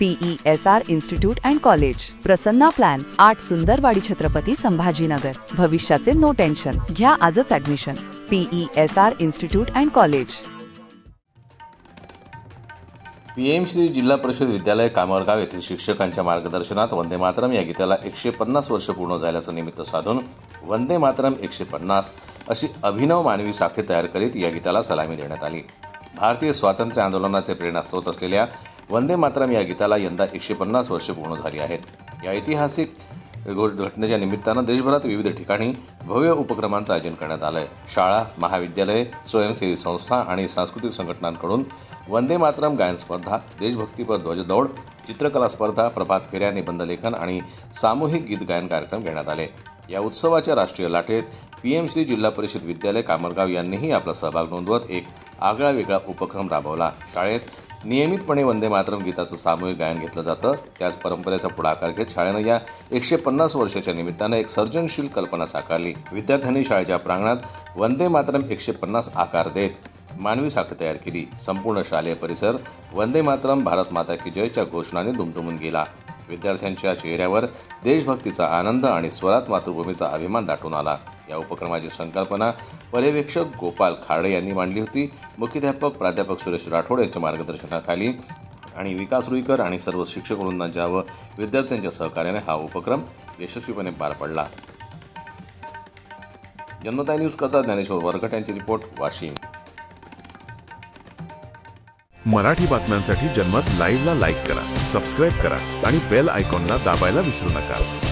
PESR institute and college, Prasanna plan, 8 Sundarwadi Chhatrapati Sambhajinagar. भविष्याचे no tension, घ्या आजच admission. PESR institute and college. PM SHRI जिल्हा परिषद विद्यालय कामरगाव येथील शिक्षकांच्या मार्गदर्शनात वंदे मातरम या गीताला 150 वर्ष पूर्ण झाल्याचं निमित्त साधून वंदे मातरम 150 अशी अभिनव मानवी साखळी तयार करीत या गीताला सलामी देण्यात आली। भारतीय स्वातंत्र्य आंदोलनाचे प्रेरणास्रोत असलेल्या वंदे मातरम या गीताला यंदा 150 वर्ष पूर्ण झाली आहेत। या ऐतिहासिक घटनेच्या निमित्तानं देशभरात विविध ठिकाणी भव्य उपक्रमांचं आयोजन करण्यात आलंय। शाळा, महाविद्यालये, स्वयंसेवी संस्था आणि सांस्कृतिक संघटनांकडून वंदे मातरम गायन स्पर्धा, देशभक्तीपर ध्वजदौड, चित्रकला स्पर्धा, प्रभात फेऱ्या, निबंधलेखन आणि सामूहिक गीत गायन कार्यक्रम घेण्यात आले। या उत्सवाच्या राष्ट्रीय लाटेत पीएमश्री जिल्हा परिषद विद्यालय कामरगाव यांनीही आपला सहभाग नोंदवत एक आगळा-वेगळा उपक्रम राबवला। शाळेत नियमितपणे वंदे मातरम गीताचं सामूहिक गायन घेतलं जातं। त्याच परंपरेचा पुढाकार घेत शाळेनं या 150 वर्षाच्या निमित्तानं एक सर्जनशील कल्पना साकारली। विद्यार्थ्यांनी शाळेच्या प्रांगणात वंदे मातरम 150 आकार देत मानवी साखळी तयार केली। संपूर्ण शालेय परिसर वंदे मातरम, भारत माता की जयच्या घोषणाने दुमदुमून गेला। विद्यार्थ्यांच्या चेहऱ्यावर देशभक्तीचा आनंद आणि स्वरात मातृभूमीचा अभिमान दाटून आला। या उपक्रमाची संकल्पना पर्यवेक्षक गोपाल खाडे यांनी मांडली होती। मुख्याध्यापक प्राध्यापक सुरेश राठोड यांच्या मार्गदर्शनाखाली आणि विकास रुईकर आणि सर्व शिक्षक वृंदांच्या व विद्यार्थ्यांच्या सहकार्याने हा उपक्रम यशस्वीपणे पार पडला। जनता न्यूज करता ज्ञानेश्वर वरकट यांची रिपोर्ट, वाशिम। मराठी बातम्यांसाठी जनमत लाईव्हला लाईक करा, सबस्क्राईब करा आणि बेल आयकॉनला दाबायला विसरू नका।